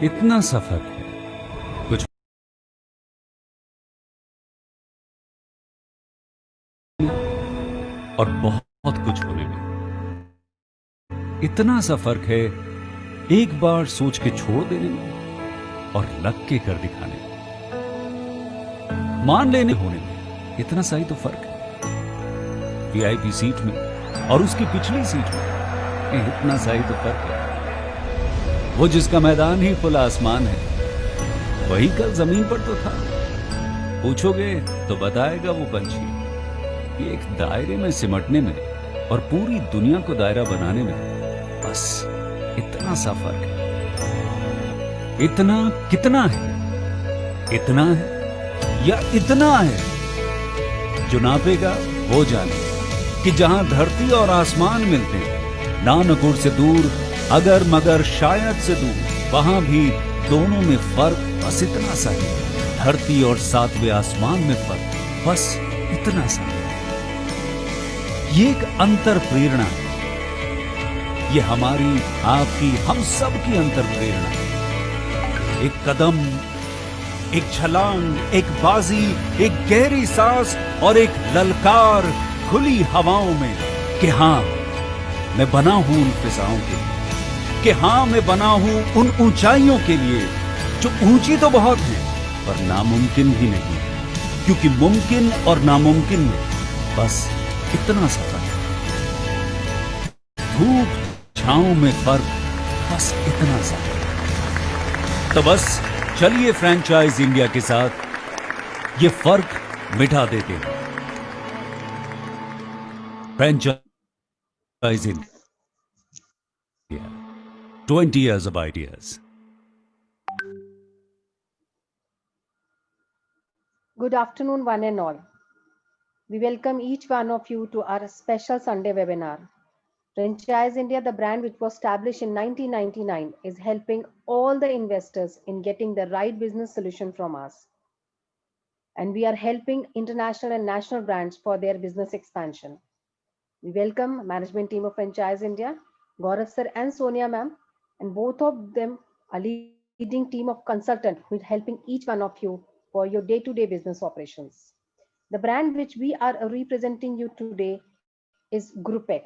इतना सफर है, कुछ और बहुत कुछ होने में। इतना सा फर्क है एक बार सोच के छोड़ देने में और लग के कर दिखाने में, मान लेने होने में। इतना सा ही तो फर्क है वीआईपी सीट में और उसकी पिछली सीट में। इतना सा ही तो फर्क है। वो जिसका मैदान ही खुला आसमान है, वही कल जमीन पर तो था। पूछोगे तो बताएगा वो पंछी कि एक दायरे में सिमटने में और पूरी दुनिया को दायरा बनाने में बस इतना सा फर्क है। इतना कितना है? इतना है या इतना है? जो नापेगा वो जाने कि जहां धरती और आसमान मिलते हैं, नानकुर से दूर, अगर मगर शायद से दूर, वहां भी दोनों में फर्क बस इतना सा है। धरती और सातवें आसमान में फर्क बस इतना सा है। ये एक अंतर प्रेरणा है। ये हमारी, आपकी, हम सब की अंतर प्रेरणा है। एक कदम, एक छलांग, एक बाजी, एक गहरी सांस और एक ललकार खुली हवाओं में कि हाँ, मैं बना हूं उन फिजाओं के लिए, कि हाँ, मैं बना हूं उन ऊंचाइयों के लिए जो ऊंची तो बहुत है पर नामुमकिन भी नहीं, क्योंकि मुमकिन और नामुमकिन में बस इतना सा फर्क है। धूप छांव में फर्क बस इतना सा। तो बस चलिए फ्रेंचाइज इंडिया के साथ ये फर्क मिटा देते हैं। Franchise India, 20 years of ideas. Good afternoon, one and all. We welcome each one of you to our special Sunday webinar. Franchise India, the brand which was established in 1999, is helping all the investors in getting the right business solution from us. And we are helping international and national brands for their business expansion. We welcome management team of Franchise India, Gaurav sir and Sonia ma'am, and both of them a leading team of consultants who is helping each one of you for your day-to-day business operations. The brand which we are representing you today is GroupX.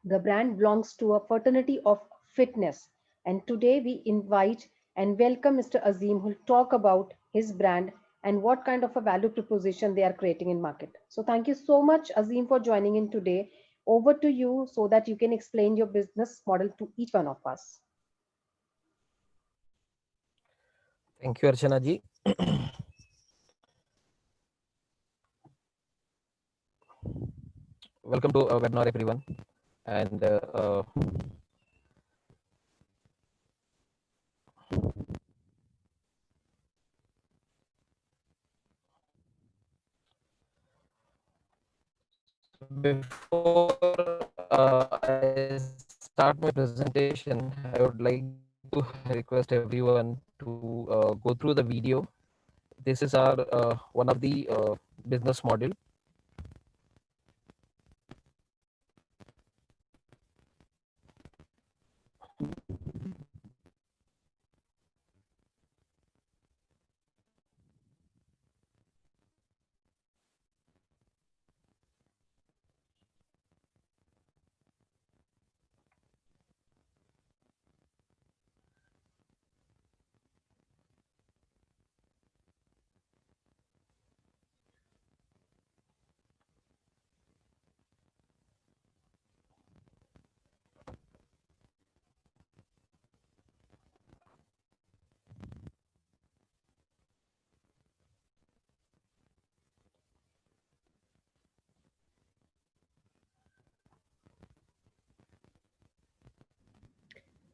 The brand belongs to a fraternity of fitness, and today we invite and welcome Mr. Azim who will talk about his brand and what kind of a value proposition they are creating in market. So thank you so much Azim for joining in today. Over to you so that you can explain your business model to each one of us. Thank you, Archana ji. Welcome to our webinar, everyone. And before I start my presentation, I would like to request everyone to go through the video. This is our one of the business model.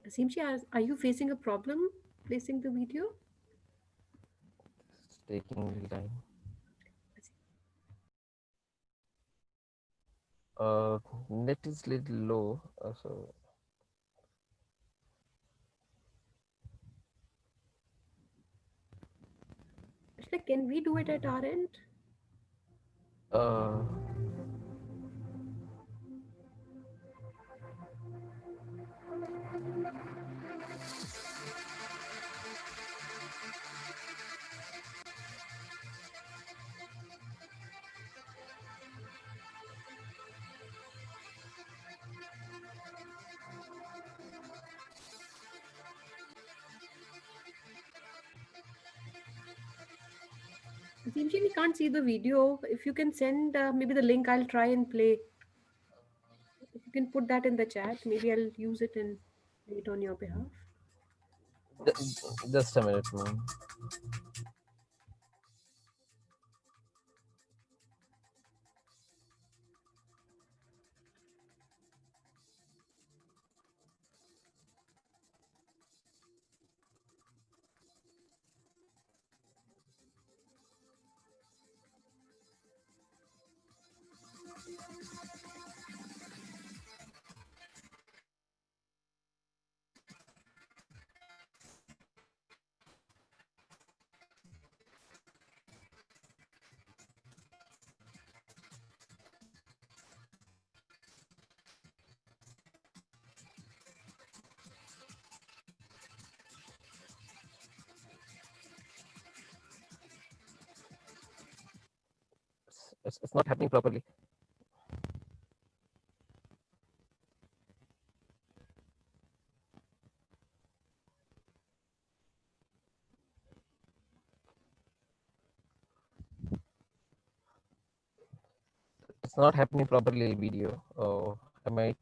Asimji, are you facing a problem placing the video? It's taking a little time. Net is little low, so It's like, can we do it at our end? uh, Seems we can't see the video. If you can send maybe the link, I'll try and play. If you can put that in the chat, maybe I'll use it and play it on your behalf. Just a minute, ma'am. It's not happening properly. It's not happening properly video. I might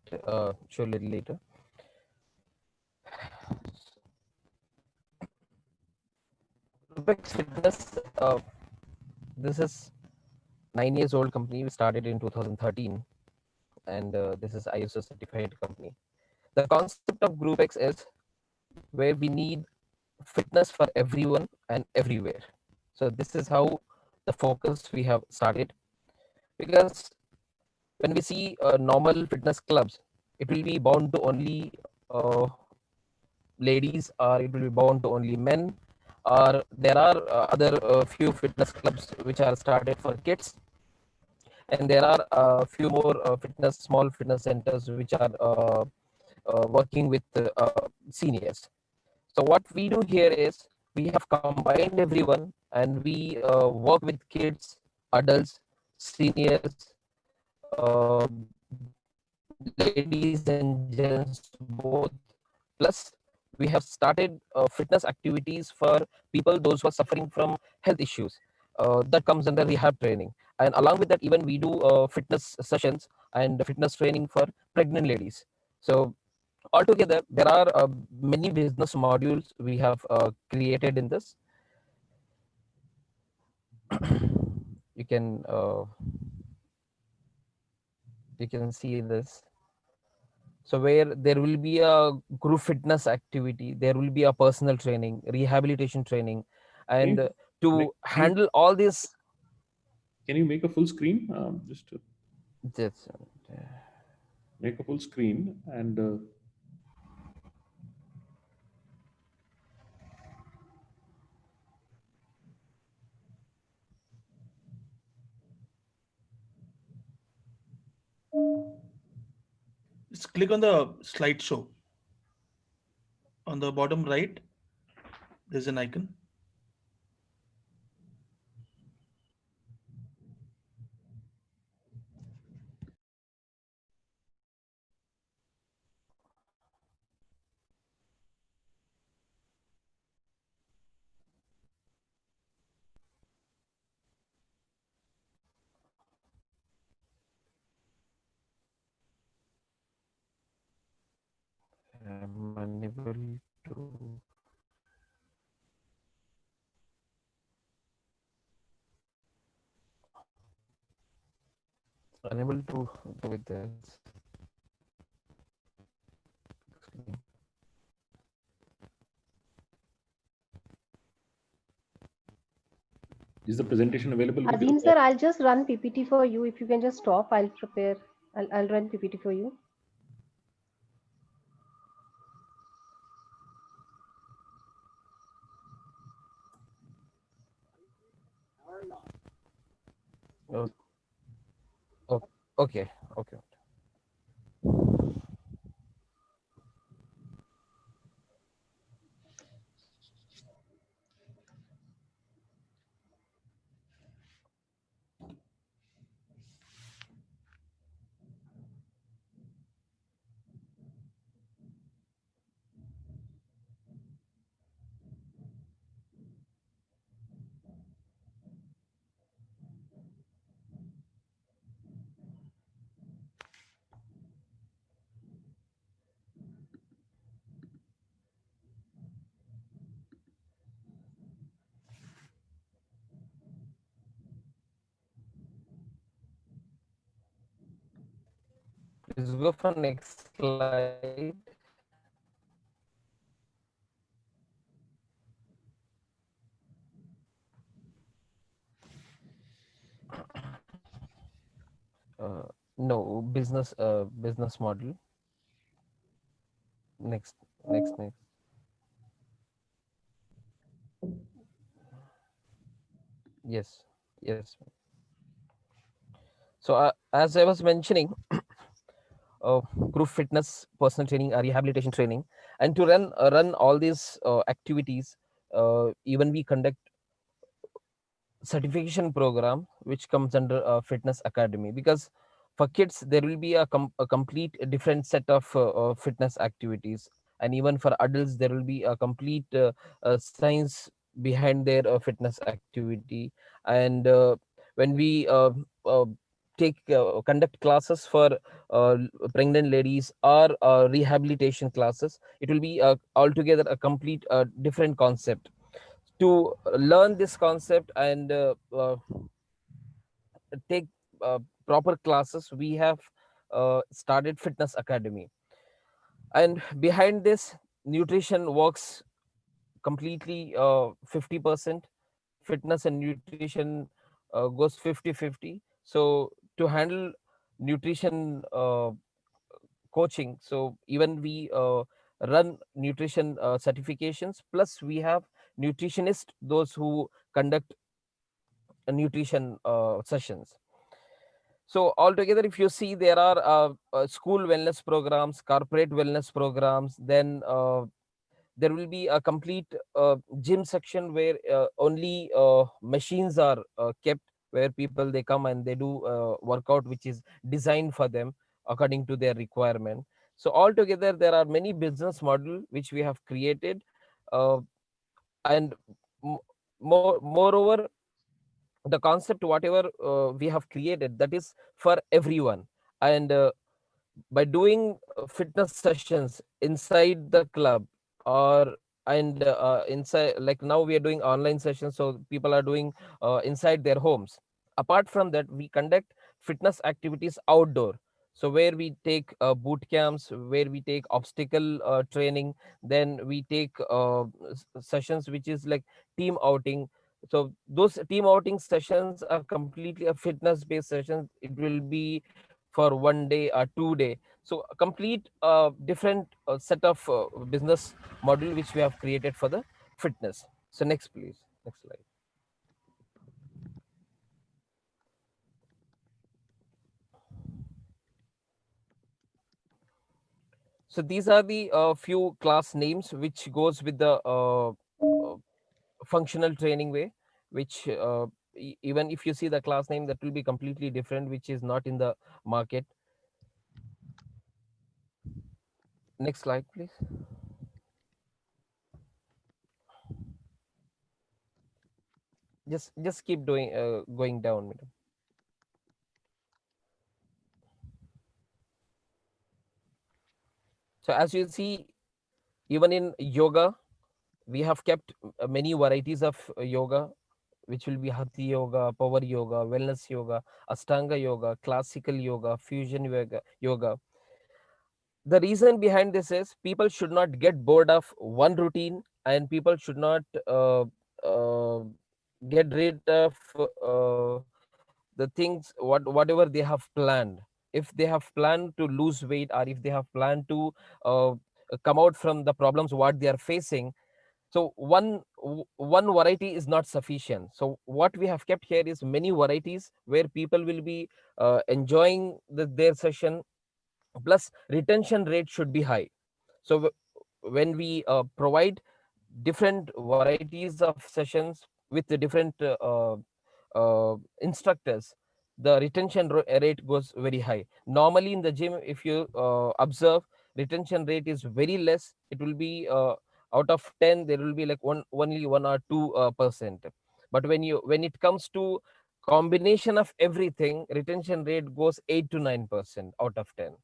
show a little later. Rubex Fitness, this is 9 years old company. We started in 2013, and this is ISO certified company. The concept of Group X is where we need fitness for everyone and everywhere. So this is how the focus we have started, because when we see normal fitness clubs, it will be bound to only ladies, or it will be bound to only men, or there are other few fitness clubs which are started for kids, and there are a few more small fitness centers which are working with seniors. So what we do here is we have combined everyone, and we work with kids, adults, seniors, uh, ladies and gents both. Plus, we have started fitness activities for people those who are suffering from health issues. That comes under rehab training, and along with that, even we do fitness sessions and fitness training for pregnant ladies. So altogether, there are many business modules we have created in this. You can see this. So where there will be a group fitness activity, there will be a personal training, rehabilitation training, and Okay. to Can you handle all this. can you make a full screen? Just to Just, make a full screen and Just click on the slideshow. On the bottom right, there's an icon. I'm unable to. Unable to do with this. is the presentation available with Adin you? sir, I'll just run PPT for you. If you can just stop, I'll prepare. I'll run PPT for you. Okay. Please go for next slide. No, business model. Next, next. Yes, yes. So as I was mentioning, group fitness, personal training, rehabilitation training, and to run all these activities, even we conduct certification program which comes under fitness academy, because for kids there will be a complete different set of fitness activities, and even for adults there will be a complete science behind their fitness activity. And when we uh, take conduct classes for uh, pregnant ladies or rehabilitation classes, it will be altogether a complete different concept. To learn this concept and take proper classes, we have started fitness academy. And behind this, nutrition works completely 50%, fitness and nutrition goes 50-50. So to handle nutrition coaching, so even we run nutrition certifications, plus we have nutritionists, those who conduct nutrition sessions. So altogether, if you see, there are school wellness programs, corporate wellness programs, then there will be a complete gym section where only machines are kept, where people they come and they do workout which is designed for them according to their requirement. So altogether, there are many business model which we have created, uh, and moreover, the concept whatever we have created, that is for everyone. And by doing fitness sessions inside the club, or and inside, like now we are doing online sessions, so people are doing inside their homes. Apart from that, we conduct fitness activities outdoor, so where we take boot camps, where we take obstacle training, then we take sessions which is like team outing. So those team outing sessions are completely a fitness based sessions. It will be for 1 day or 2 day. So a complete different set of business model which we have created for the fitness. So next, please, next slide. So these are the few class names which goes with the functional training way, which even if you see the class name, that will be completely different, which is not in the market. Next slide, please. Just keep doing going down, madam. So as you see, even in yoga, we have kept many varieties of yoga, which will be hatha yoga, power yoga, wellness yoga, ashtanga yoga, classical yoga, fusion yoga. The reason behind this is people should not get bored of one routine, and people should not uh, get rid of the things whatever they have planned. If they have planned to lose weight, or if they have planned to uh, come out from the problems what they are facing, so one variety is not sufficient. So what we have kept here is many varieties where people will be enjoying their session, plus retention rate should be high. So when we provide different varieties of sessions with the different instructors, the retention rate goes very high. Normally in the gym, if you observe, retention rate is very less. It will be out of 10 there will be like only 1 or 2%. But when it comes to combination of everything, retention rate goes 8 to 9% out of 10.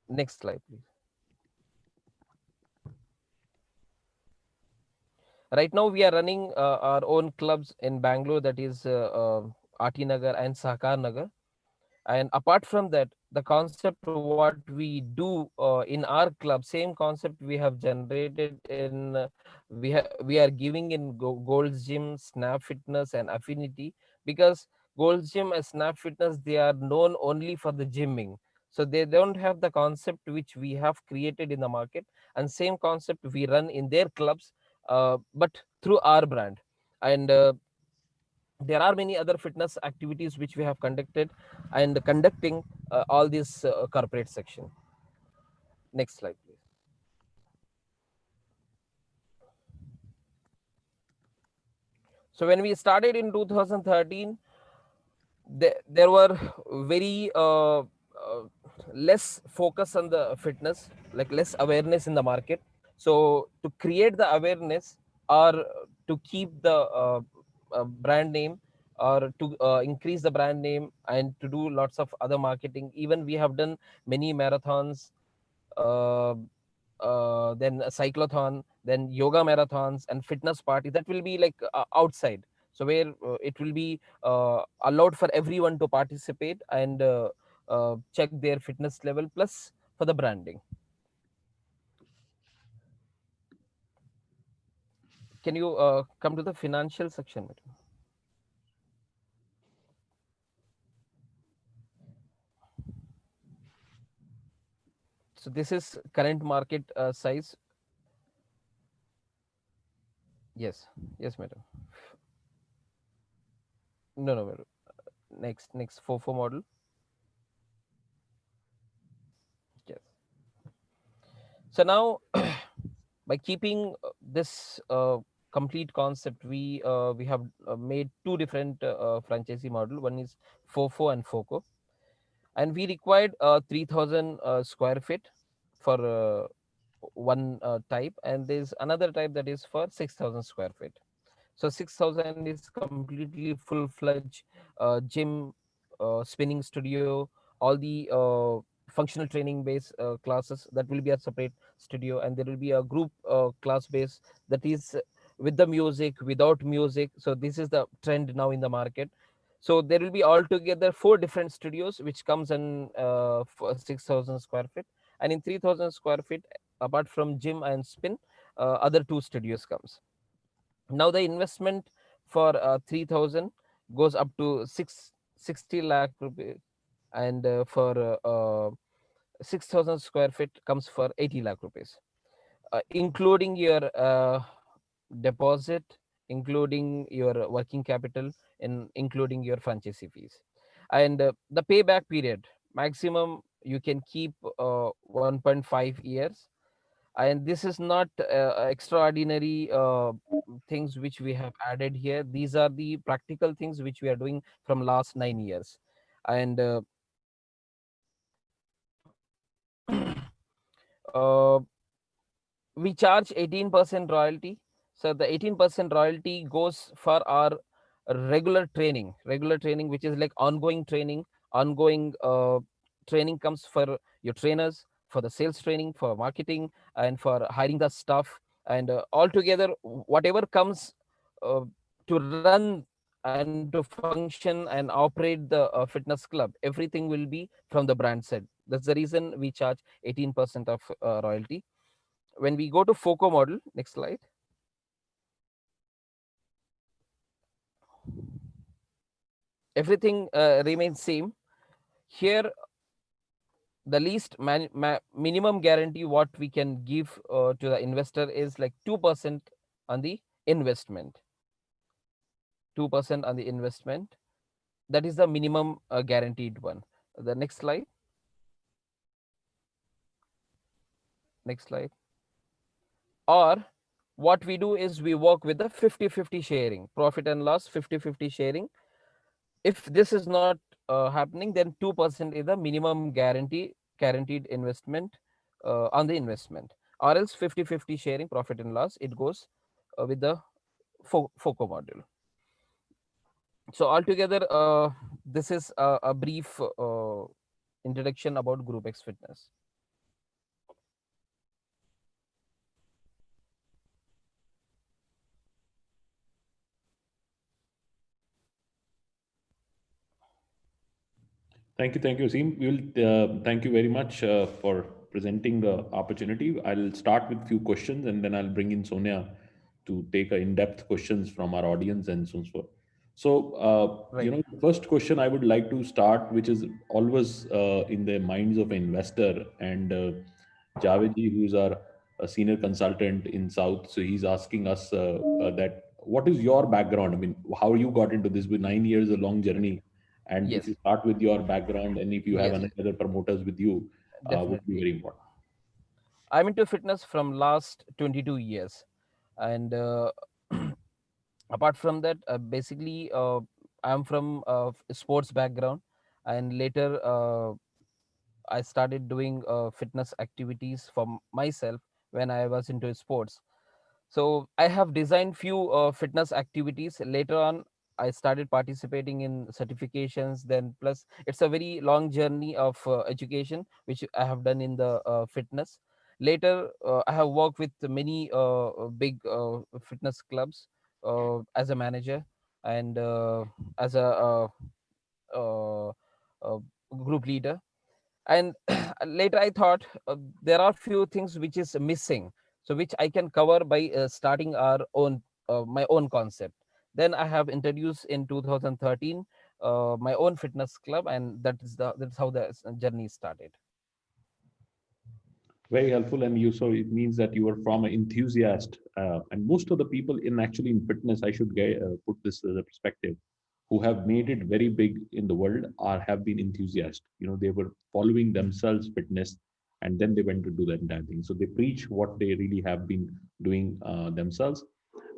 Next slide, please. Right now, we are running our own clubs in Bangalore, that is RT Nagar and Sahakar Nagar. And apart from that, the concept what we do in our club, same concept we have generated in we are giving in Gold's Gym, Snap Fitness, and Affinity, because Gold's Gym and Snap Fitness, they are known only for the gymming, so they don't have the concept which we have created in the market, and same concept we run in their clubs, but through our brand. And there are many other fitness activities which we have conducted and conducting all this corporate section. Next slide, please. So when we started in 2013, there were very less focus on the fitness, like less awareness in the market. So to create the awareness, or to keep the brand name, or to increase the brand name, and to do lots of other marketing, even we have done many marathons, uh, then a cyclothon, then yoga marathons and fitness party that will be like outside, so where it will be allowed for everyone to participate and check their fitness level, plus for the branding. Can you come to the financial section, madam? So this is current market size. Yes, yes, madam. No, no, madam. Next 4 model. Yes. So now, by keeping this complete concept, we have made two different franchisee model. One is FOFO and FOCO, and we required 3,000 square feet for one type, and there's another type that is for 6,000 square feet. So 6,000 is completely full-fledged gym, spinning studio, all the functional training based classes, that will be a separate studio, and there will be a group class base that is with the music, without music. So this is the trend now in the market. So there will be altogether 4 different studios which comes in for 6,000 square feet, and in 3,000 square feet, apart from gym and spin, other 2 studios comes. Now the investment for 3,000 goes up to 60 lakh rupees, and for 6,000 square feet comes for 80 lakh rupees, including your deposit, including your working capital, and including your franchisee fees. And the payback period maximum you can keep 1.5 years. And this is not extraordinary things which we have added here. These are the practical things which we are doing from last 9 years. And uh, we charge 18% royalty. So the 18% royalty goes for our regular training, which is like ongoing training. Ongoing training comes for your trainers, for the sales training, for marketing, and for hiring the staff. And altogether, whatever comes uh, to run and to function and operate the fitness club, everything will be from the brand side. That's the reason we charge 18% of royalty. When we go to FOCO model, next slide. Everything remains same. Here, the least minimum guarantee what we can give to the investor is like 2% on the investment. 2% on the investment. That is the minimum guaranteed one. The next slide. Next slide. Or what we do is we work with the 50-50 sharing, profit and loss 50-50 sharing. If this is not happening, then 2% is the minimum guaranteed investment on the investment, or else 50-50 sharing, profit and loss, it goes with the FOCO model. So altogether, this is a brief introduction about Group X Fitness. Thank you, Aseem. We will thank you very much for presenting the opportunity. I'll start with few questions and then I'll bring in Sonia to take a in-depth questions from our audience and so forth. So, Right. the first question I would like to start, which is always in the minds of an investor, and Javed who is our senior consultant in South, so he's asking us that what is your background? I mean, how you got into this? With 9 years, a long journey, and if Yes. you start with your background and if you have Yes. any other promoters with you, would be Definitely. very important. I'm into fitness from last 22 years, and apart from that, basically, I'm from sports background, and later I started doing fitness activities for myself when I was into sports. So I have designed few fitness activities. Later on, I started participating in certifications. Then plus, it's a very long journey of education which I have done in the fitness. Later, I have worked with many big fitness clubs as a manager and as a uh, uh, group leader. And later I thought there are few things which is missing, so which I can cover by starting our own my own concept. Then I have introduced in 2013 my own fitness club, and that's how the journey started. Very helpful, and you so it means that you are from an enthusiast, and most of the people in actually in fitness, I should put this as a perspective, who have made it very big in the world are have been enthusiasts. They were following themselves fitness, and then they went to do that entire thing. So they preach what they really have been doing themselves.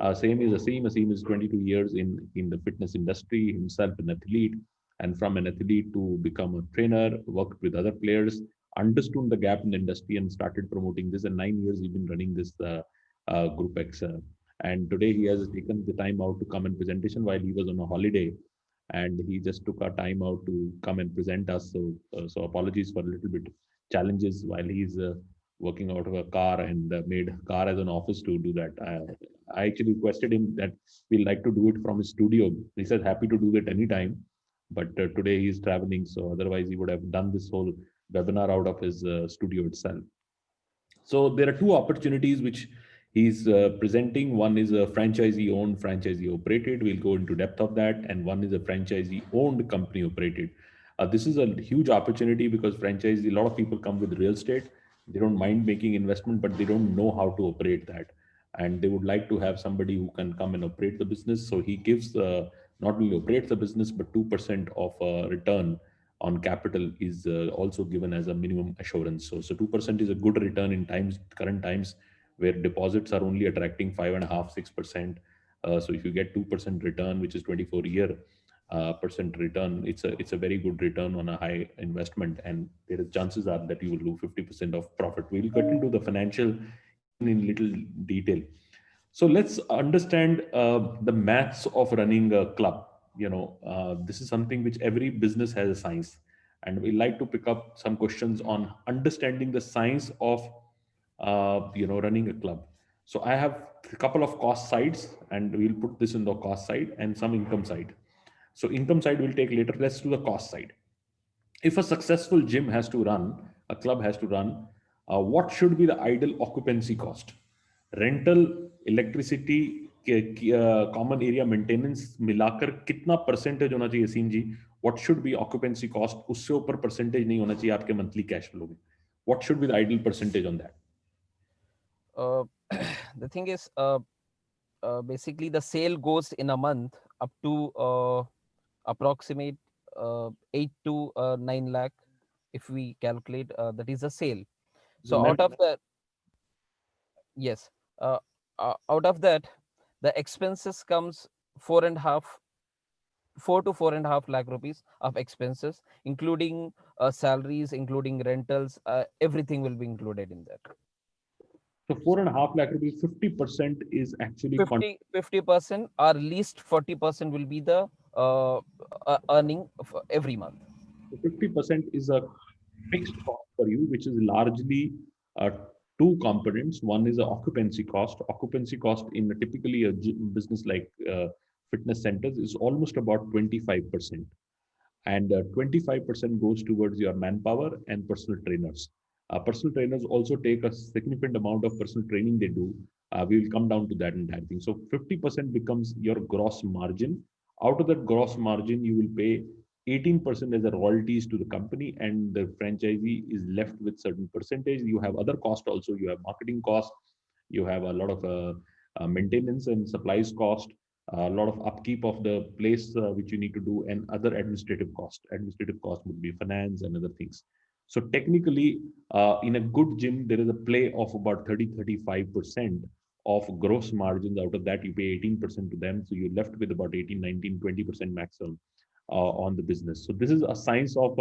Aseem is 22 years in the fitness industry, himself an athlete, and from an athlete to become a trainer, worked with other players, understood the gap in the industry and started promoting this. And 9 years he's been running this Group X. And today he has taken the time out to come and presentation while he was on a holiday, and he just took our time out to come and present us. So apologies for a little bit challenges while he's working out of a car and made car as an office to do that. I actually requested him that we'd like to do it from his studio. He said happy to do that anytime, but today he's traveling, so otherwise he would have done this whole webinar out of his studio itself. So there are two opportunities which he's presenting. One is a franchisee owned, franchisee operated. We'll go into depth of that. And one is a franchisee owned, company operated. This is a huge opportunity because franchisee, a lot of people come with real estate. They don't mind making investment, but they don't know how to operate that. And they would like to have somebody who can come and operate the business. So he gives not only operates the business, but 2% of return on capital is also given as a minimum assurance. So 2% is a good return in current times, where deposits are only attracting 5.5%, 6%. So if you get 2% return, which is 24-year percent return, it's a very good return on a high investment, and there is chances are that you will do 50% of profit. We'll get into the financial in little detail. So let's understand the maths of running a club. This is something which every business has a science, and we like to pick up some questions on understanding the science of running a club. So I have a couple of cost sides, and we'll put this in the cost side and some income side. So income side we'll take later. Let's do the cost side. If a successful gym has to run, a club has to run, what should be the ideal occupancy cost? Rental, electricity, common area maintenance मिलाकर कितना percentage होना चाहिए सीम जी? What should be occupancy cost? उससे ऊपर percentage नहीं होना चाहिए आपके मंथली कैश फ्लो में. What should be the ideal percentage on that? The thing is, basically the sale goes in a month up to approximate 8 to 9 lakh, if we calculate, that is a sale. So out of that, yes, out of that, the expenses comes 4 to 4.5 lakh rupees of expenses, including salaries, including rentals, everything will be included in that. So 4.5 lakh rupees, 50% is actually 50% or least 40% will be the earning for every month. 50% is a fixed cost for you, which is largely two components. One is the occupancy cost. Occupancy cost in typically a business like fitness centers is almost about 25%. and 25% goes towards your manpower and personal trainers. Personal trainers also take a significant amount of personal training they do. We will come down to that entire thing. So 50% becomes your gross margin. Out of that gross margin, you will pay 18% as a royalties to the company, and the franchisee is left with certain percentage. You have other cost also. You have marketing cost. You have a lot of maintenance and supplies cost, a lot of upkeep of the place which you need to do, and other administrative cost. Administrative cost would be finance and other things. So technically, in a good gym, there is a play of about 30-35% of gross margins. Out of that, you pay 18% to them. So you're left with about 18, 19, 20% maximum on the business. So this is a science of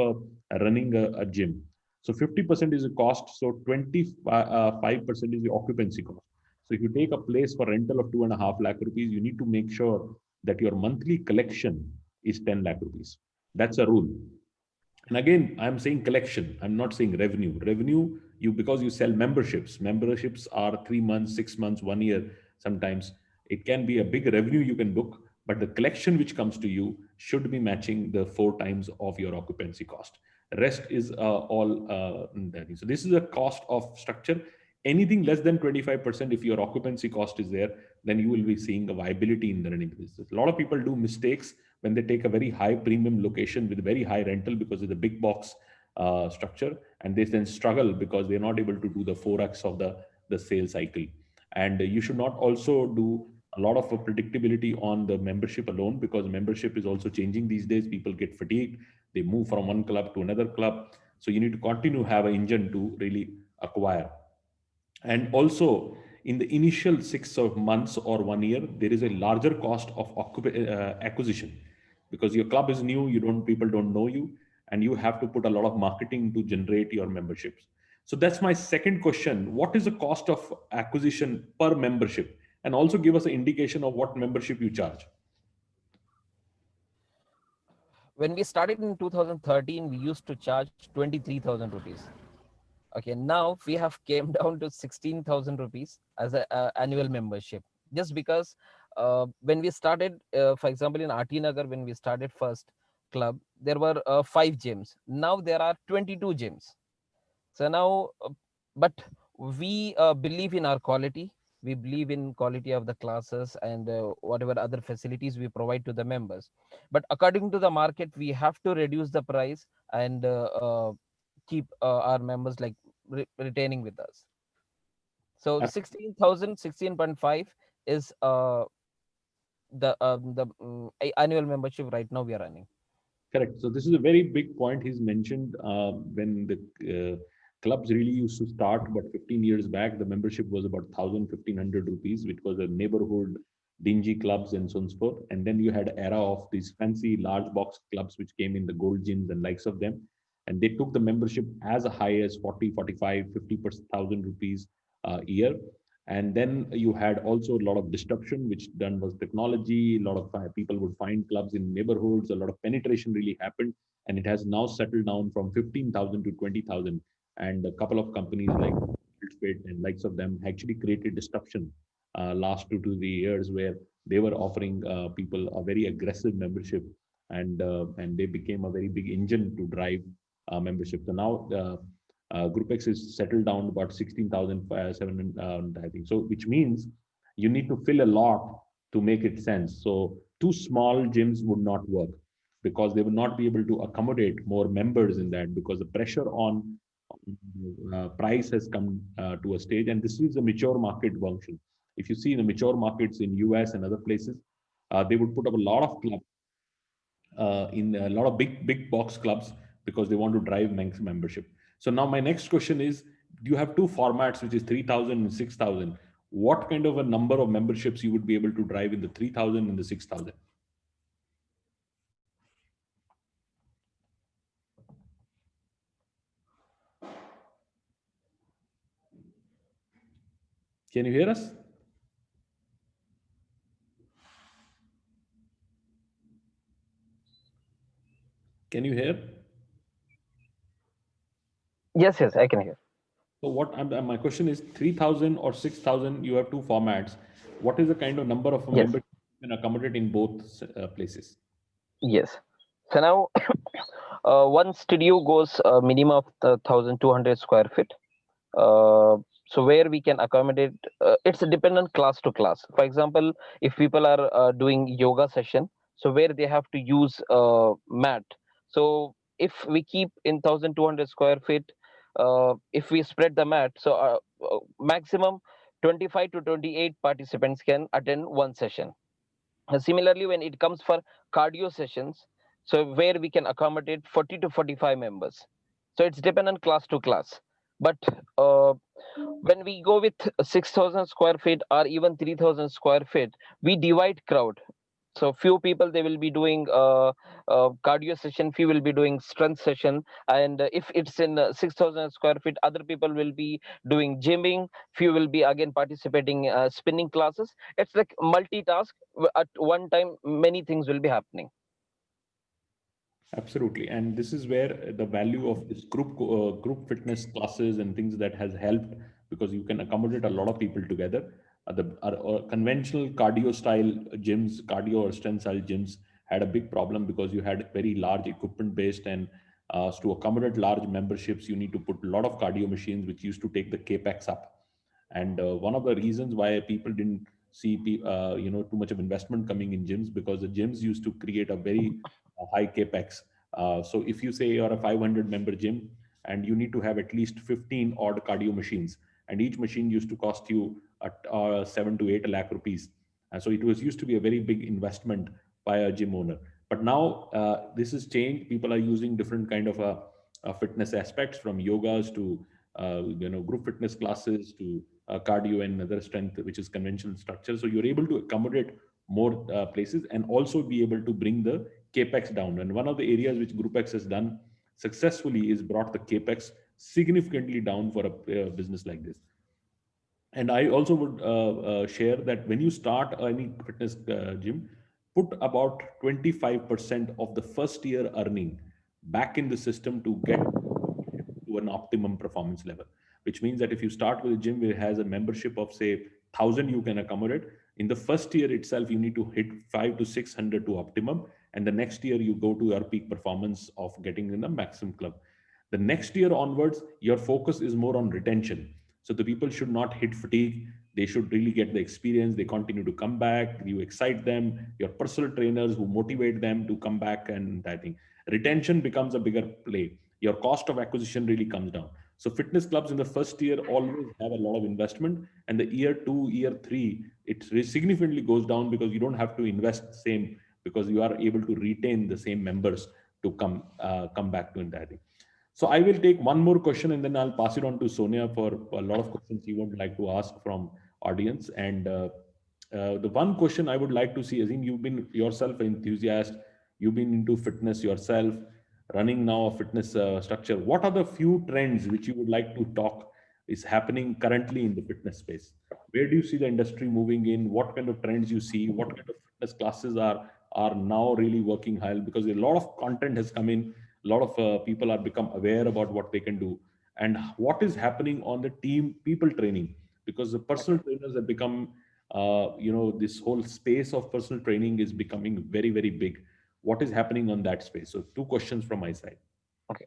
running a gym. So 50% is the cost. So 25% is the occupancy cost. So if you take a place for rental of 2.5 lakh rupees, you need to make sure that your monthly collection is 10 lakh rupees. That's a rule. And again, I'm saying collection. I'm not saying revenue. Revenue, because you sell memberships. Memberships are 3 months, 6 months, 1 year. Sometimes it can be a big revenue you can book, but the collection which comes to you should be matching the 4 times of your occupancy cost. Rest is all that. So this is a cost of structure. Anything less than 25%, if your occupancy cost is there, then you will be seeing a viability in the running business. A lot of people do mistakes when they take a very high premium location with very high rental because it's a big box structure, and they then struggle because they're not able to do the 4x of the sales cycle. And you should not also do a lot of predictability on the membership alone, because membership is also changing these days. People get fatigued, they move from one club to another club. So you need to continue to have an engine to really acquire. And also, in the initial 6 months or 1 year, there is a larger cost of acquisition, because your club is new, people don't know you, and you have to put a lot of marketing to generate your memberships. So that's my second question. What is the cost of acquisition per membership? And also give us an indication of what membership you charge. When we started in 2013, we used to charge 23,000 rupees. Okay, now we have came down to 16,000 rupees as an annual membership, just because when we started, for example, in RT Nagar, when we started first club, there were 5 gyms. Now there are 22 gyms. So now, but we believe in our quality. We believe in quality of the classes and whatever other facilities we provide to the members. But according to the market, we have to reduce the price and keep our members like retaining with us. So 16,000, 16.5 is the annual membership right now we are running. Correct. So this is a very big point he's mentioned. When the clubs really used to start about 15 years back, the membership was about 1,000-1,500 rupees, which was a neighborhood dingy clubs and so on. And then you had era of these fancy large box clubs which came in, the gold gyms and likes of them, and they took the membership as high as 40, 45, 50,000 rupees a year. And then you had also a lot of disruption, which done was technology. A lot of people would find clubs in neighborhoods. A lot of penetration really happened, and it has now settled down from 15,000 to 20,000. And a couple of companies like Fit and likes of them actually created disruption last 2 to 3 years, where they were offering people a very aggressive membership, and they became a very big engine to drive membership. So now GroupX is settled down about 16,700, I think. So which means you need to fill a lot to make it sense. So 2 small gyms would not work, because they will not be able to accommodate more members in that, because the pressure on price has come to a stage, and this is a mature market function. If you see in the mature markets in US and other places, they would put up a lot of clubs in a lot of big box clubs, because they want to drive membership. So now my next question is, you have 2 formats, which is 3,000 and 6,000. What kind of a number of memberships you would be able to drive in the 3,000 and the 6,000? Can you hear us? Can you hear? Yes, I can hear. So what my question is, 3,000 or 6,000, you have 2 formats. What is the kind of number of members you can accommodate in both places? Yes. So now One studio goes a minimum of 1,200 square feet. So where we can accommodate, it's a dependent class to class. For example, if people are doing yoga session, so where they have to use mat. So if we keep in 1,200 square feet, if we spread the mat, so maximum 25 to 28 participants can attend one session. Similarly, when it comes for cardio sessions, so where we can accommodate 40 to 45 members. So it's dependent class to class. But uh, when we go with 6,000 square feet or even 3,000 square feet, we divide crowd. So few people they will be doing cardio session, few will be doing strength session, and if it's in 6,000 square feet, other people will be doing gymming, few will be again participating spinning classes. It's like multitask. At one time many things will be happening. Absolutely, and this is where the value of this group fitness classes and things that has helped, because you can accommodate a lot of people together. The conventional cardio style gyms, cardio or strength style gyms, had a big problem because you had very large equipment based, and so to accommodate large memberships, you need to put a lot of cardio machines, which used to take the capex up. And one of the reasons why people didn't see too much of investment coming in gyms, because the gyms used to create a very high capex. So if you say you're a 500 member gym and you need to have at least 15 odd cardio machines, and each machine used to cost you 7 to 8 lakh rupees. And so it was used to be a very big investment by a gym owner. But now this has changed. People are using different kind of fitness aspects, from yogas to group fitness classes to cardio and other strength, which is conventional structure. So you're able to accommodate more places and also be able to bring the capex down. And one of the areas which GroupX has done successfully is brought the capex significantly down for a business like this. And I also would share that when you start any fitness gym, put about 25% of the first year earning back in the system to get to an optimum performance level. Which means that if you start with a gym which has a membership of say 1,000, you can accommodate. In the first year itself, you need to hit 5 to 600 to optimum, and the next year you go to your peak performance of getting in the maximum club. The next year onwards, your focus is more on retention. So the people should not hit fatigue. They should really get the experience. They continue to come back. You excite them. Your personal trainers who motivate them to come back, and I think retention becomes a bigger play. Your cost of acquisition really comes down. So fitness clubs in the first year always have a lot of investment, and the year two, year three, it significantly goes down because you don't have to invest the same, because you are able to retain the same members to come back to it. So I will take one more question and then I'll pass it on to Sonia for a lot of questions you would like to ask from audience. And the one question I would like to see, Azim, you've been yourself an enthusiast, you've been into fitness yourself, running now a fitness structure. What are the few trends which you would like to talk is happening currently in the fitness space? Where do you see the industry moving in? What kind of trends you see? What kind of fitness classes are now really working high? Because a lot of content has come in, a lot of people are become aware about what they can do, and what is happening on the team people training, because the personal trainers have become this whole space of personal training is becoming very, very big. What is happening on that space? So two questions from my side. Okay.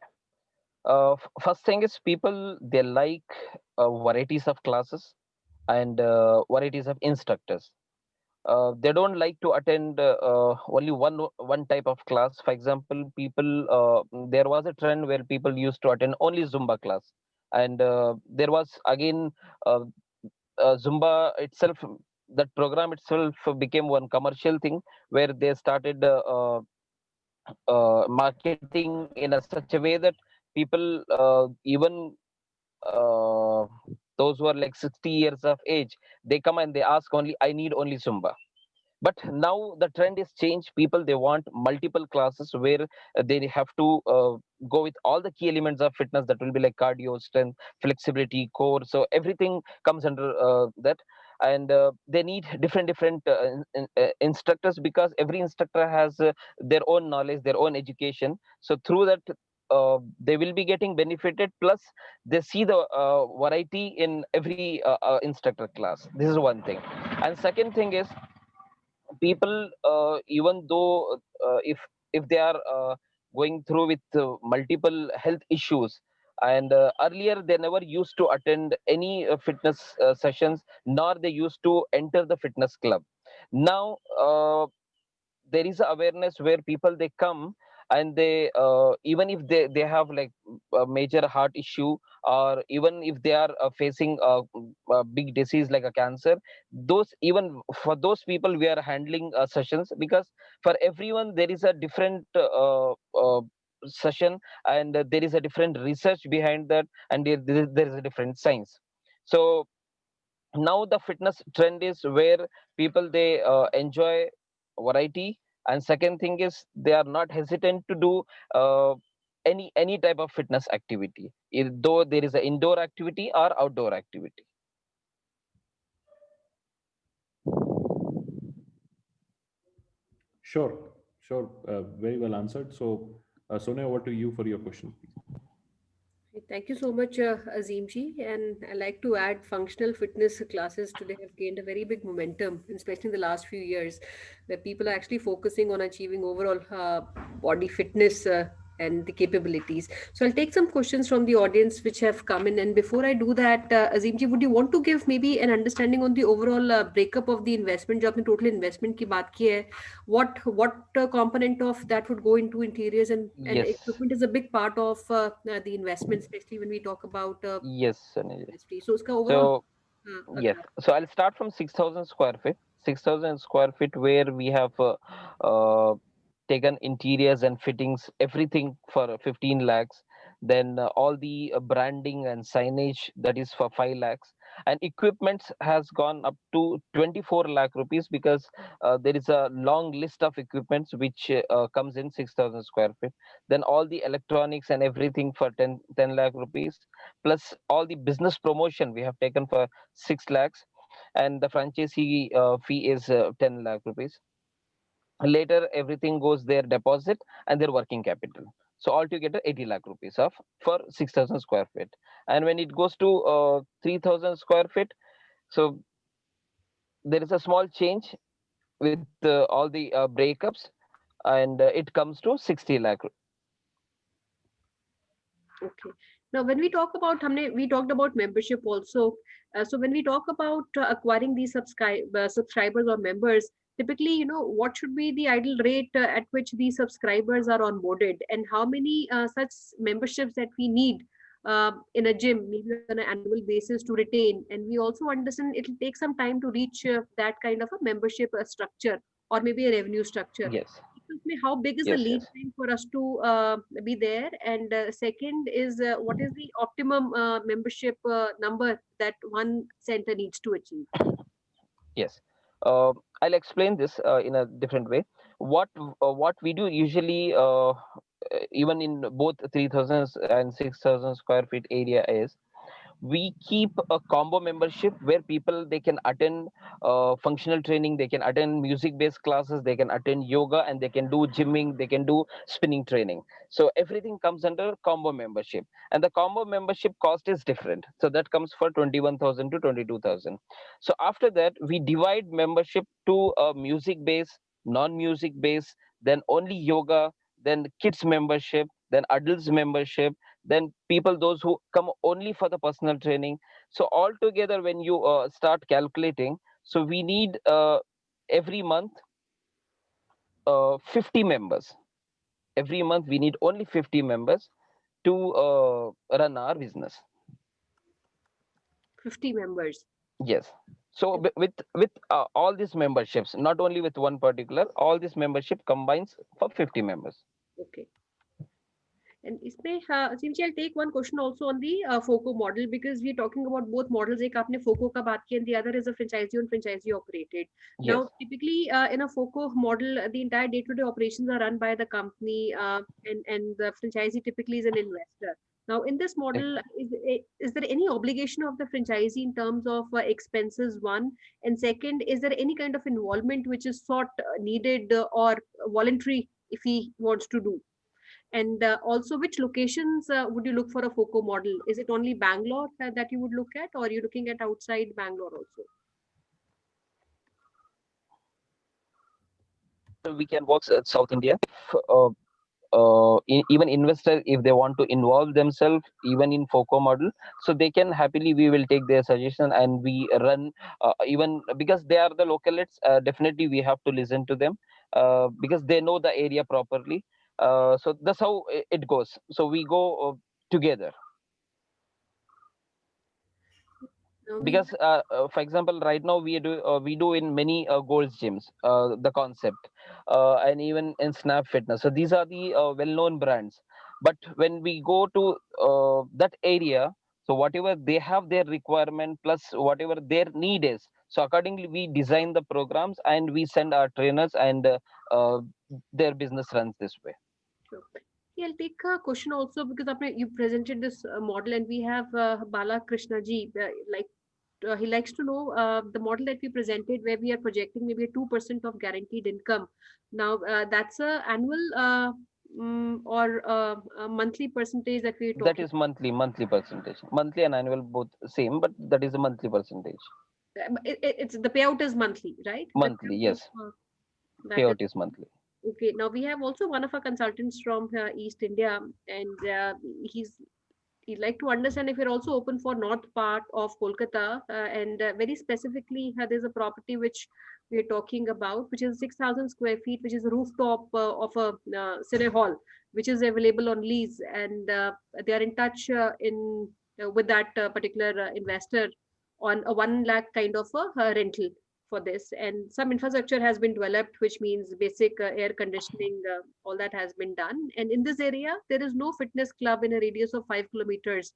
First thing is people they like varieties of classes and varieties of instructors. They don't like to attend only one type of class. For example, people there was a trend where people used to attend only Zumba class, and there was again uh, Zumba itself. That program itself became one commercial thing where they started marketing in a such a way that people even uh, those who are like 60 years of age, they come and they ask only, I need only Zumba. But now the trend is changed. People they want multiple classes where they have to go with all the key elements of fitness, that will be like cardio, strength, flexibility, core, so everything comes under that. And they need different instructors, because every instructor has their own knowledge, their own education. So through that they will be getting benefited, plus they see the variety in every instructor class. This is one thing. And second thing is people even though if they are going through with multiple health issues. And earlier, they never used to attend any fitness sessions, nor they used to enter the fitness club. Now, there is a awareness where people they come, and they even if they have like a major heart issue, or even if they are facing a big disease like a cancer, those, even for those people we are handling sessions, because for everyone there is a different session, and there is a different research behind that, and there is a different science. So now the fitness trend is where people they enjoy variety, and second thing is they are not hesitant to do uh, any type of fitness activity, though there is an indoor activity or outdoor activity. Sure, sure. Very well answered. So, Sonia, over to you for your question, please. Thank you so much, Azim ji. And I like to add functional fitness classes today have gained a very big momentum, especially in the last few years, where people are actually focusing on achieving overall body fitness and the capabilities. So I'll take some questions from the audience which have come in. And before I do that, Azim ji, would you want to give maybe an understanding on the overall breakup of the investment? जो आपने total investment की बात की है, what component of that would go into interiors, and Yes, equipment is a big part of the investment, especially when we talk about yes, Sunil. industry. So उसका overall So yes, अगर so I'll start from 6,000 square feet. 6,000 square feet where we have uh, taken interiors and fittings, everything for 15 lakhs. Then all the branding and signage, that is for 5 lakhs. And equipments has gone up to 24 lakh rupees, because there is a long list of equipments which comes in 6,000 square feet. Then all the electronics and everything for 10 lakh rupees, plus all the business promotion we have taken for 6 lakhs, and the franchisee fee is 10 lakh rupees. Later everything goes their deposit and their working capital, so altogether 80 lakh rupees of for 6,000 square feet. And when it goes to 3,000 square feet, so there is a small change with all the breakups, and it comes to 60 lakh. Okay. Now, when we talk about हमने we talked about membership also. So when we talk about acquiring these subscribers or members, typically, what should be the ideal rate at which these subscribers are onboarded, and how many such memberships that we need in a gym, maybe on an annual basis to retain. And we also understand it'll take some time to reach that kind of a membership structure, or maybe a revenue structure. Yes, Me how big is the yes, lead yes. time for us to be there, and second is what is the optimum membership number that one center needs to achieve? Yes, I'll explain this in a different way. What we do usually, even in both 3,000 and 6,000 square feet area, is we keep a combo membership where people they can attend functional training, they can attend music based classes, they can attend yoga, and they can do gymming, they can do spinning training. So everything comes under combo membership, and the combo membership cost is different, so that comes for 21,000 to 22,000. So after that we divide membership to music base, non music base, then only yoga, then kids membership, then adults membership, then people those who come only for the personal training. So altogether when you start calculating, so we need every month 50 members. Every month we need only 50 members to run our business. 50 members. Yes. So with all these memberships, not only with one particular, all this membership combines for 50 members. Okay. And इसमें Asim ji, I'll take one question also on the FOCO model, because we're talking about both models. एक आपने FOCO का बात की, and the other is a franchisee and franchisee operated. Yes. Now, typically in a FOCO model, the entire day-to-day operations are run by the company, and the franchisee typically is an investor. Now, in this model, is there any obligation of the franchisee in terms of expenses, one? And second, is there any kind of involvement which is sought, needed, or voluntary if he wants to do? And also, which locations would you look for a FOCO model? Is it only Bangalore that you would look at, or are you looking at outside Bangalore also? We can work South India. Uh, even investor, if they want to involve themselves even in FOCO model, so they can happily, we will take their suggestion and we run, even because they are the localites, definitely we have to listen to them, because they know the area properly. So that's how it goes. So we go together. Now we Because for example, right now we do in many goals gyms, the concept, and even in Snap Fitness. So these are the well-known brands. But when we go to that area, so whatever they have their requirement plus whatever their need is, so accordingly we design the programs and we send our trainers, and their business runs this way. Sure. Yeah, I'll take a question also because you presented this model and we have Bala Krishna ji. He likes to know the model that we presented where we are projecting maybe a 2% of guaranteed income. Now, that's a annual or a monthly percentage that we're That talking. is monthly percentage, monthly and annual both same, but that is a monthly percentage. It's the payout is monthly, right? The Monthly, payout of, yes. that is Payout is monthly. okay. Now we have also one of our consultants from East India, and he'd like to understand if you're also open for north part of Kolkata, and very specifically, there's a property which we're talking about, which is 6,000 square feet, which is a rooftop of a cine hall, which is available on lease, and they are in touch with that particular investor on a 1 lakh kind of a rental for this, and some infrastructure has been developed, which means basic air conditioning, all that has been done. And in this area there is no fitness club in a radius of 5 kilometers,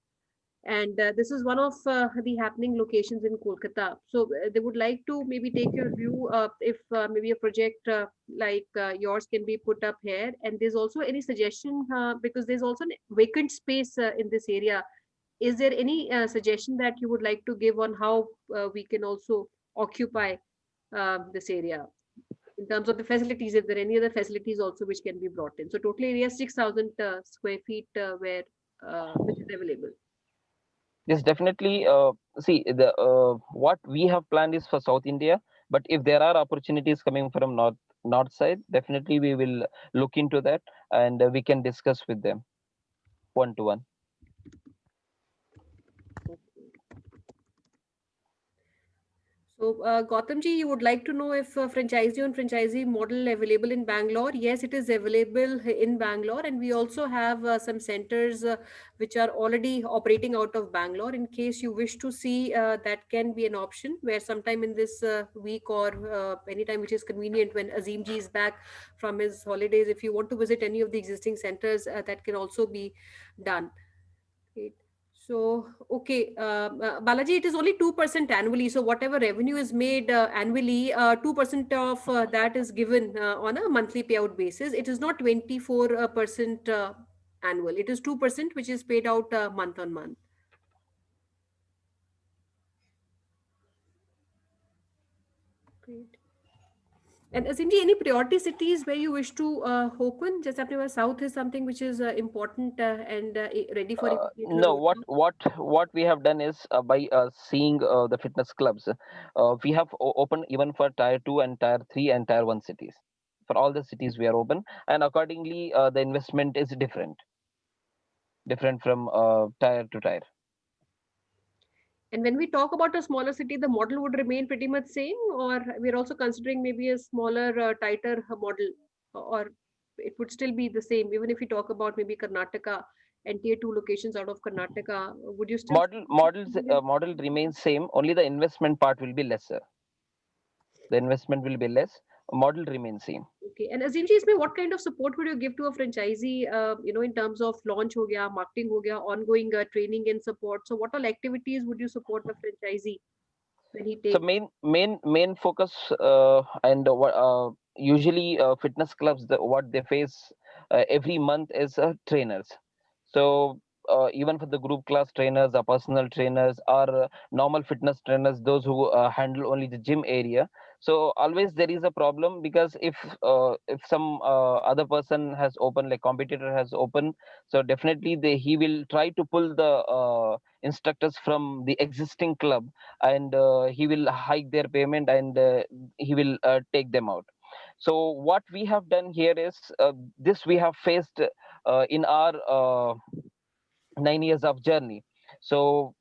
and this is one of the happening locations in Kolkata. So they would like to maybe take your view, if maybe a project like yours can be put up here, and there's also any suggestion, because there's also a vacant space in this area. Is there any suggestion that you would like to give on how we can also occupy this area in terms of the facilities? If there are any other facilities also which can be brought in? So total area 6,000 square feet, where which is available. Yes, definitely. See, the what we have planned is for South India, but if there are opportunities coming from north side, definitely we will look into that, and we can discuss with them one to one. So, Gautamji, you would like to know if franchisee on franchisee model available in Bangalore? Yes, it is available in Bangalore, and we also have some centers which are already operating out of Bangalore. In case you wish to see, that can be an option where sometime in this week or anytime which is convenient when Azimji is back from his holidays, if you want to visit any of the existing centers, that can also be done. Great. So, okay, Balaji, it is only 2% annually. So, whatever revenue is made annually, 2% of that is given on a monthly payout basis. It is not 24% annual. It is 2% which is paid out month on month. Great. And Asimji, any priority cities where you wish to open? Just after South is something which is important and ready for immediate No, rollout. what we have done is, by seeing the fitness clubs, we have opened even for tier 2 and tier 3 and tier 1 cities. For all the cities we are open, and accordingly the investment is different from tier to tier. And when we talk about a smaller city, the model would remain pretty much same, or we're also considering maybe a smaller, tighter model, or it would still be the same, even if we talk about maybe Karnataka and tier two locations out of Karnataka. Would you still? Model remains same, only the investment part will be lesser. The investment will be less, model remains same. Okay. And Azim ji, इसमें what kind of support would you give to a franchisee, in terms of launch ho gaya, marketing ho gaya, ongoing training and support? So what all activities would you support the franchisee when he So takes? main focus, and usually fitness clubs, what they face every month is trainers. So even for the group class trainers or personal trainers or normal fitness trainers, those who handle only the gym area, so always there is a problem, because if some other person has open, like competitor has open, so definitely he will try to pull the instructors from the existing club, and he will hike their payment, and he will take them out. So what we have done here is this we have faced in our 9 years of journey. So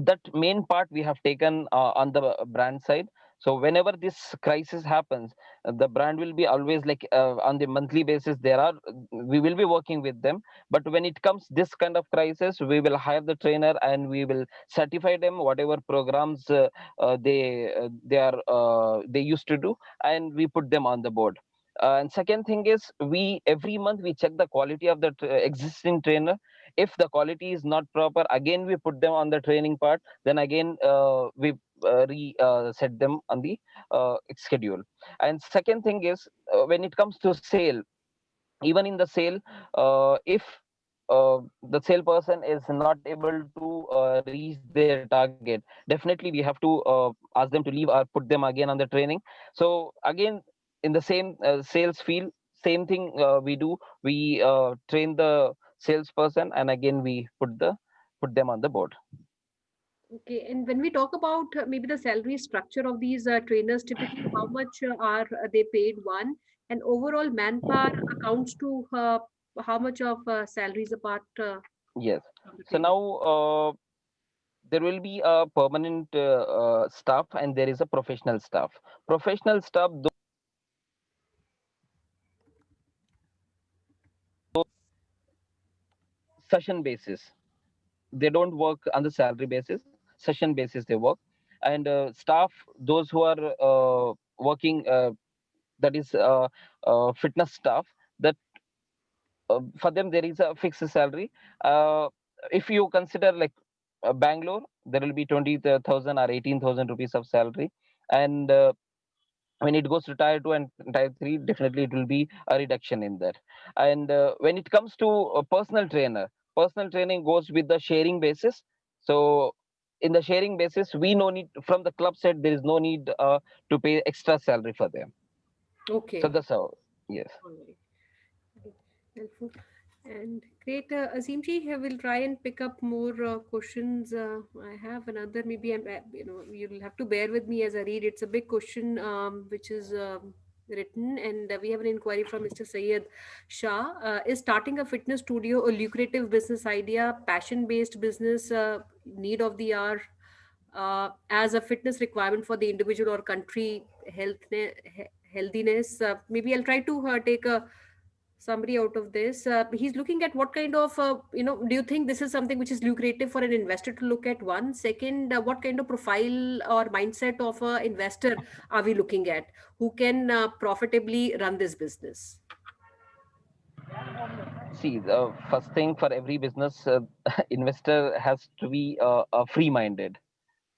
that main part we have taken on the brand side. So whenever this crisis happens, the brand will be always like on the monthly basis there are, we will be working with them. But when it comes this kind of crisis, we will hire the trainer and we will certify them whatever programs they used to do, and we put them on the board. And second thing is, we every month we check the quality of the existing trainer. If the quality is not proper, again we put them on the training part, then again we set them on the schedule. And second thing is, when it comes to sale, even in the sale, if the salesperson is not able to reach their target, definitely we have to ask them to leave or put them again on the training. So again, in the same sales field, same thing we do. We train the salesperson and again we put them on the board. Okay, and when we talk about maybe the salary structure of these trainers, typically how much are they paid one, and overall manpower accounts to how much of salaries apart Yes. from the So trainer? now there will be a permanent staff and there is a professional staff. Professional staff, session basis, they don't work on the salary basis, session basis they work. And staff, those who are working, that is fitness staff, that for them there is a fixed salary. If you consider like Bangalore, there will be 20,000 or 18,000 rupees of salary. And when it goes to tier 2 and tier 3, definitely it will be a reduction in there. And when it comes to a personal trainer, personal training goes with the sharing basis. So in the sharing basis, we no need, from the club side there is no need to pay extra salary for them. So Okay. that's how. Yes. All right. Right. Helpful. And great, Azimji, here we'll try and pick up more questions. I have another, maybe you'll have to bear with me as I read. It's a big question, which is written, and we have an inquiry from Mr. Sayed Shah. Is starting a fitness studio a lucrative business idea, passion-based business, need of the hour, as a fitness requirement for the individual or country healthiness? Maybe I'll try to take a summary out of this. He's looking at what kind of, do you think this is something which is lucrative for an investor to look at? One second, what kind of profile or mindset of a investor are we looking at who can profitably run this business? See, the first thing for every business, investor has to be free-minded.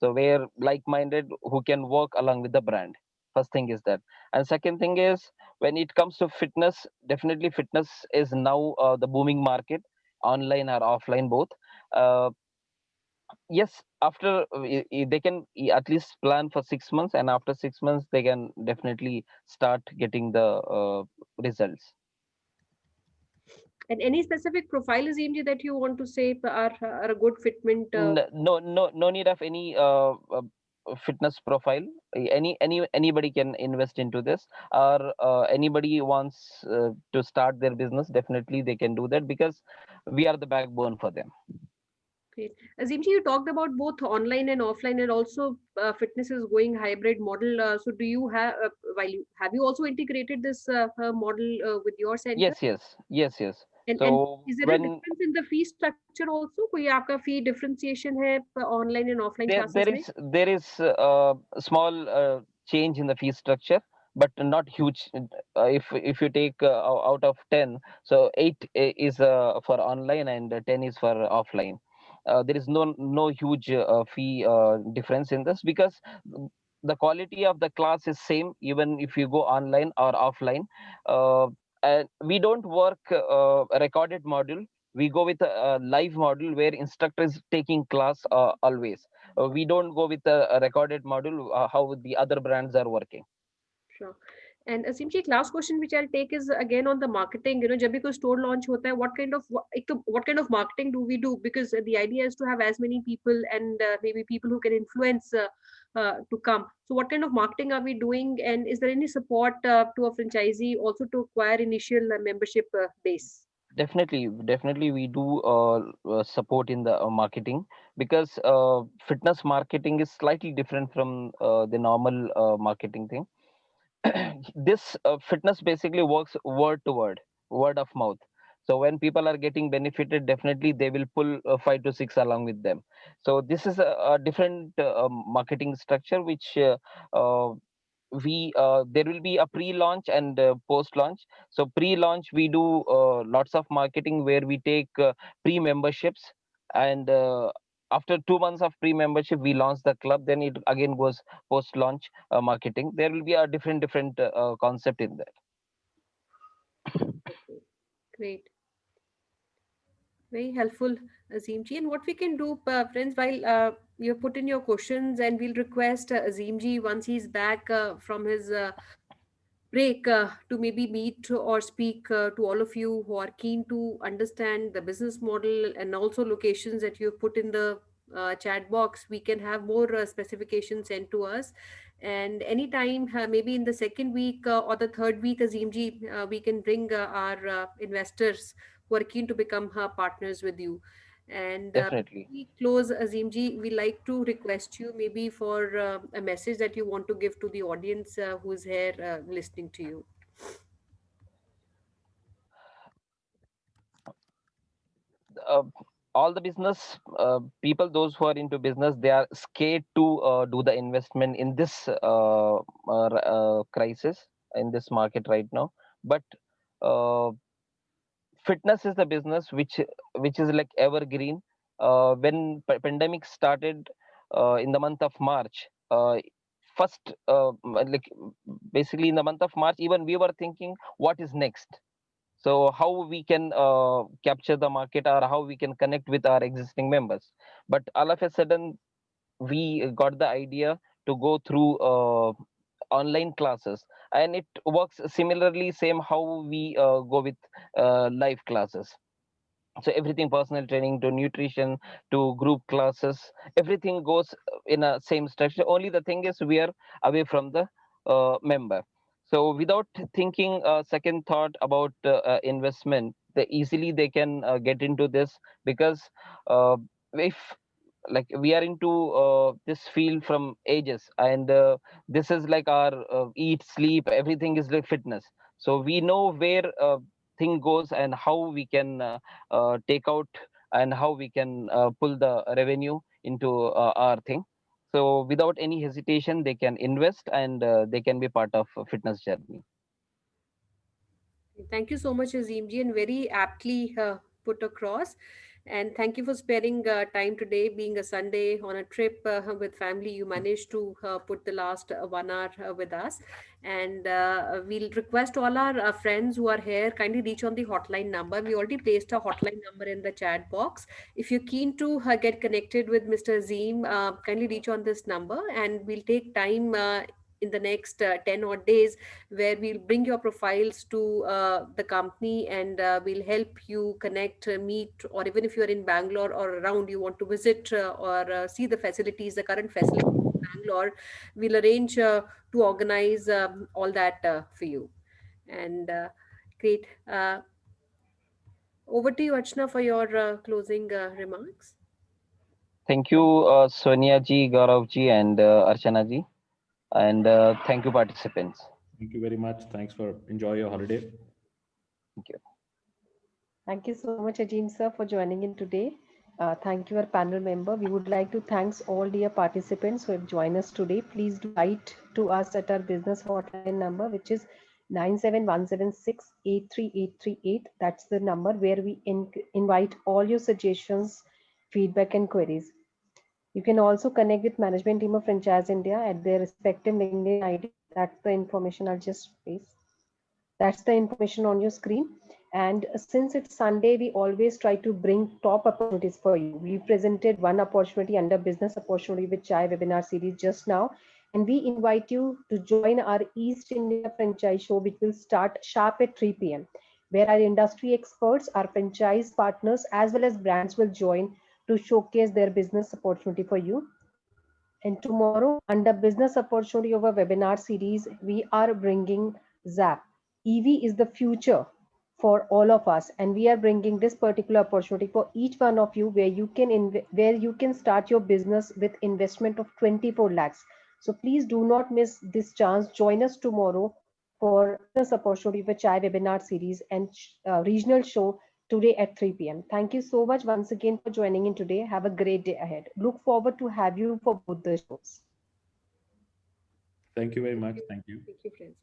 So where like-minded who can work along with the brand. First thing is that. And second thing is, when it comes to fitness, definitely fitness is now the booming market, online or offline both. Uh, yes, after they can at least plan for 6 months, and after 6 months they can definitely start getting the results. And any specific profile, Azimji, that you want to say are a good fitment? No need of any fitness profile. Anybody can invest into this, or anybody wants to start their business, definitely they can do that, because we are the backbone for them. Great. Azimji, you talked about both online and offline, and also fitness is going hybrid model. So, do you have have you also integrated this model with your center? Yes. And So is there a when difference in the fee structure also? कोई आपका fee differentiation है online and offline there classes there में? is there is a small change in the fee structure, but not huge. If you take out of 10, so 8 is for online and 10 is for offline. There is no huge fee difference in this, because the quality of the class is same even if you go online or offline. uh, and we don't work a recorded module. We go with a live module where instructor is taking class always. We don't go with a recorded module, how the other brands are working. Sure. And Asimji, last question which I'll take is again on the marketing. जब भी कोई store launch होता है, what kind of marketing do we do? Because the idea is to have as many people and maybe people who can influence to come. So what kind of marketing are we doing? And is there any support to a franchisee also to acquire initial membership base? Definitely we do support in the marketing, because fitness marketing is slightly different from the normal marketing thing. This fitness basically works word to word, word of mouth. So when people are getting benefited, definitely they will pull 5 to 6 along with them. So this is a different marketing structure, which we there will be a pre-launch and post-launch. So pre-launch we do lots of marketing where we take pre-memberships, and after 2 months of pre-membership we launch the club. Then it again goes post-launch marketing. There will be a different concept in that. Okay, great. Very helpful, Azimji. And what we can do, friends, while you put in your questions, and we'll request Azimji once he's back from his break to maybe meet or speak to all of you who are keen to understand the business model and also locations that you've put in the chat box. We can have more specifications sent to us. And anytime, maybe in the second week or the third week, Azimji, we can bring our investors who are keen to become partners with you. And Definitely. we close, Azimji, we like to request you maybe for a message that you want to give to the audience who's here listening to you. uh, all the business people, those who are into business, they are scared to do the investment in this crisis, in this market right now. But uh, fitness is the business which is like evergreen. When pandemic started in the month of March, first like basically in the month of March, even we were thinking what is next. So how we can capture the market, or how we can connect with our existing members. But all of a sudden we got the idea to go through online classes, and it works similarly same how we go with live classes. So everything, personal training to nutrition to group classes, everything goes in a same structure. Only the thing is we are away from the member. So without thinking a second thought about investment, they easily they can get into this, because if like we are into this field from ages, and this is like our eat sleep, everything is like fitness. So we know where thing goes and how we can take out, and how we can pull the revenue into our thing. So without any hesitation they can invest, and they can be part of a fitness journey. Thank you so much, Azimji, and very aptly put across. And thank you for sparing time today, being a Sunday on a trip with family. You managed to put the last 1 hour with us. And we'll request all our friends who are here kindly reach on the hotline number. We already placed a hotline number in the chat box. If you're keen to get connected with Mr. Azim, kindly reach on this number, and we'll take time in the next 10 odd days, where we'll bring your profiles to the company, and we'll help you connect, meet, or even if you're in Bangalore or around, you want to visit or see the facilities, the current facilities in Bangalore, we'll arrange to organize all that for you. And great. Over to you, Archana, for your closing remarks. Thank you, Sonia ji, Gaurav ji, and Archana ji, and thank you participants. Thank you very much. Thanks for enjoy your holiday. Thank you. Thank you so much, Ajim sir, for joining in today. Thank you, our panel member. We would like to thank all dear participants who have joined us today. Please do write to us at our business hotline number, which is 97176 That's the number where we invite all your suggestions, feedback, and queries. You can also connect with management team of Franchise India at their respective LinkedIn ID. That's the information I'll just paste. That's the information on your screen. And since it's Sunday, we always try to bring top opportunities for you. We presented one opportunity under business opportunity with Chai webinar series just now. And we invite you to join our East India Franchise Show, which will start sharp at 3 p.m., where our industry experts, our franchise partners, as well as brands will join to showcase their business opportunity for you. And tomorrow, under business opportunity of a webinar series, we are bringing ZAP. EV is the future for all of us, and we are bringing this particular opportunity for each one of you, where you can start your business with investment of 24 lakhs. So please do not miss this chance. Join us tomorrow for business opportunity for Chai webinar series and regional show today at 3 p.m. Thank you so much once again for joining in today. Have a great day ahead. Look forward to have you for both the shows. Thank you very much. Thank you. Thank you, friends.